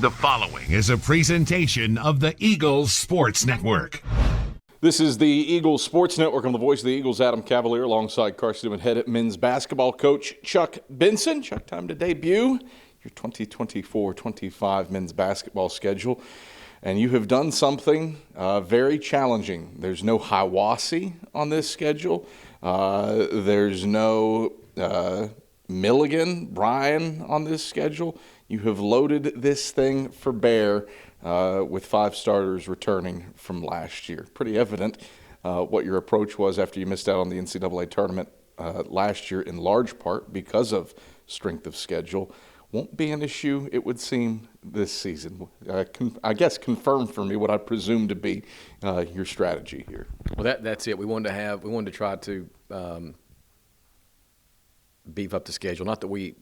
The following is a presentation of the Eagles Sports Network. This is the Eagles Sports Network. I'm the voice of the Eagles, Adam Cavalier, alongside Carson-Newman head men's basketball coach Chuck Benson. Chuck, time to debut your 2024-25 men's basketball schedule. And you have done something very challenging. There's no Hiwassee on this schedule. There's no Milligan, Bryan on this schedule. You have loaded this thing for bear with 5 starters returning from last year. Pretty evident what your approach was after you missed out on the NCAA tournament last year, in large part because of strength of schedule. Won't be an issue, it would seem, this season. I guess confirm for me what I presume to be your strategy here. Well, that's it. We wanted to try to beef up the schedule. Not that we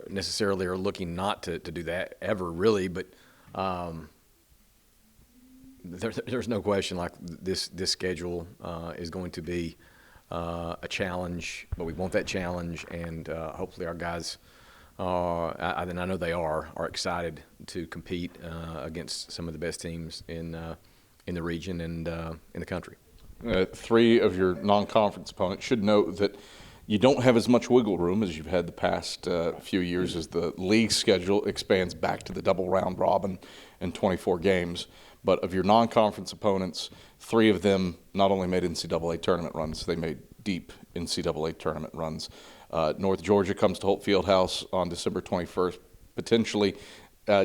necessarily are looking not to do that ever, really, but there's no question like this schedule is going to be a challenge, but we want that challenge, and hopefully our guys, and I know they are excited to compete against some of the best teams in the region and in the country. 3 of your non-conference opponents should note that you don't have as much wiggle room as you've had the past few years as the league schedule expands back to the double round robin and 24 games. But of your non-conference opponents, 3 of them not only made NCAA tournament runs, they made deep NCAA tournament runs. North Georgia comes to Holt Fieldhouse on December 21st. Potentially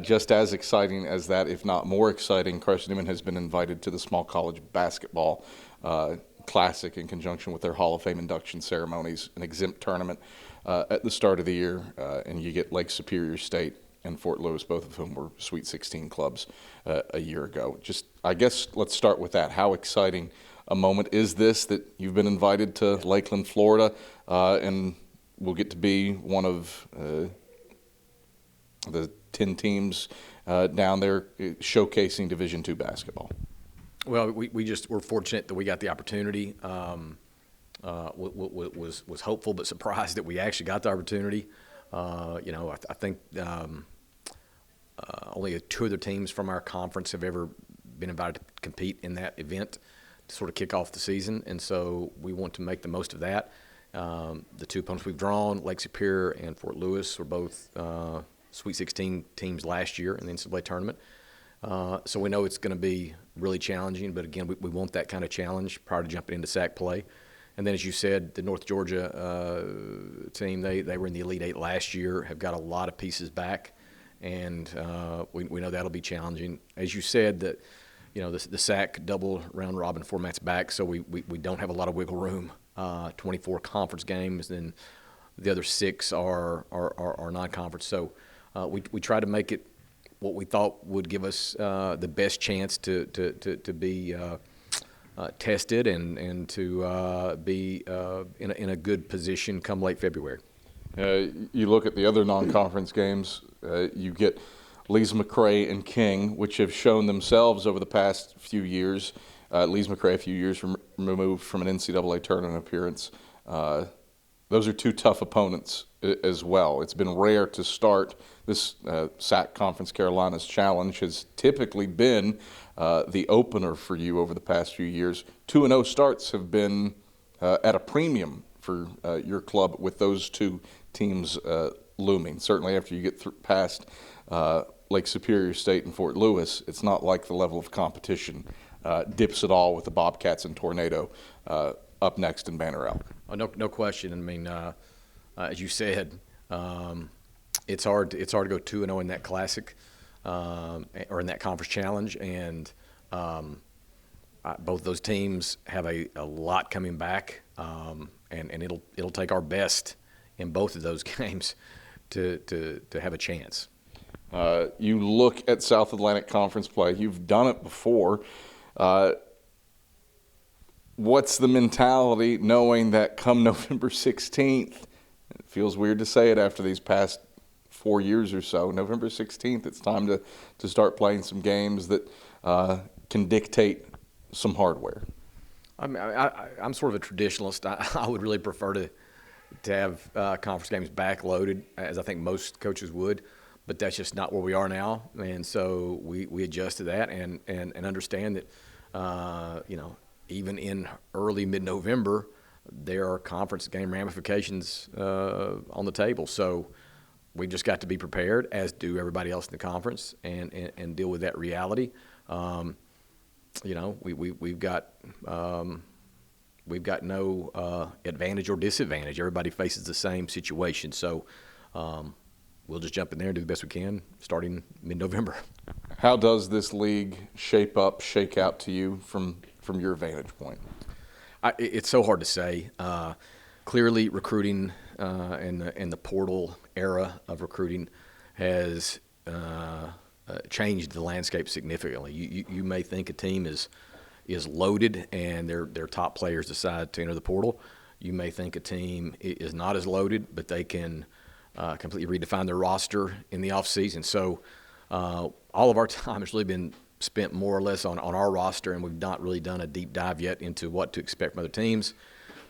just as exciting as that, if not more exciting, Carson-Newman has been invited to the Small College Basketball Classic in conjunction with their Hall of Fame induction ceremonies, an exempt tournament at the start of the year, and you get Lake Superior State and Fort Lewis, both of whom were Sweet 16 clubs a year ago. Just, I guess, let's start with that. How exciting a moment is this that you've been invited to Lakeland, Florida, and will get to be one of the 10 teams down there showcasing Division II basketball? Well, we're fortunate that we got the opportunity. Was hopeful but surprised that we actually got the opportunity. I think only 2 other teams from our conference have ever been invited to compete in that event to sort of kick off the season, and so we want to make the most of that. The 2 opponents we've drawn, Lake Superior and Fort Lewis, were both Sweet 16 teams last year in the NCAA tournament. So we know it's going to be really challenging, but again, we want that kind of challenge prior to jumping into SAC play. And then, as you said, the North Georgia team, they were in the Elite 8 last year, have got a lot of pieces back, and we know that'll be challenging. As you said, that the SAC double round robin format's back, so we don't have a lot of wiggle room. 24 conference games, then the other 6 are non-conference. So we try to make it what we thought would give us the best chance to be tested and to be in a good position come late February. You look at the other non-conference games, you get Lees McRae and King, which have shown themselves over the past few years. Lees McRae a few years removed from an NCAA tournament appearance. Those are 2 tough opponents as well. It's been rare to start. This SAC Conference Carolinas Challenge has typically been the opener for you over the past few years. 2-0 starts have been at a premium for your club with those 2 teams looming. Certainly after you get past Lake Superior State and Fort Lewis, it's not like the level of competition dips at all with the Bobcats and Tornado up next in Banner Elk. Oh, no question. I mean, as you said, it's hard to go 2-0 in that classic or in that conference challenge, and both those teams have a lot coming back, and it'll take our best in both of those games to have a chance. You look at South Atlantic Conference play. You've done it before. What's the mentality knowing that come November 16th, it feels weird to say it after these past 4 years or so, November 16th, it's time to start playing some games that can dictate some hardware? I mean, I'm sort of a traditionalist. I would really prefer to have conference games backloaded, as I think most coaches would. but that's just not where we are now. And so we adjust to that and understand that, even in early mid-November, there are conference game ramifications on the table. So we just got to be prepared, as do everybody else in the conference, and deal with that reality. We've got no advantage or disadvantage. Everybody faces the same situation. So we'll just jump in there and do the best we can starting mid-November. How does this league shake out to you from your vantage point? It's so hard to say. Clearly, recruiting and the portal era of recruiting has changed the landscape significantly. You may think a team is loaded and their top players decide to enter the portal. You may think a team is not as loaded, but they can completely redefine their roster in the offseason. So all of our time has really been spent more or less on our roster, and we've not really done a deep dive yet into what to expect from other teams.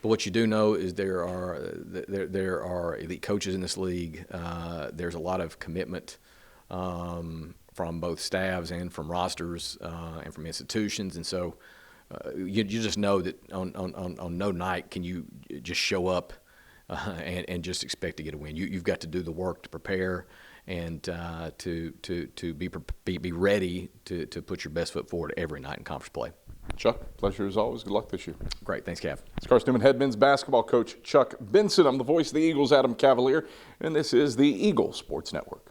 But what you do know is there are elite coaches in this league. There's a lot of commitment from both staffs and from rosters and from institutions, and so you just know that on no night can you just show up and just expect to get a win. You've got to do the work to prepare and to be ready to put your best foot forward every night in conference play. Chuck, pleasure as always. Good luck this year. Great. Thanks, Cav. It's Carson-Newman head men's basketball coach Chuck Benson. I'm the voice of the Eagles, Adam Cavalier, and this is the Eagle Sports Network.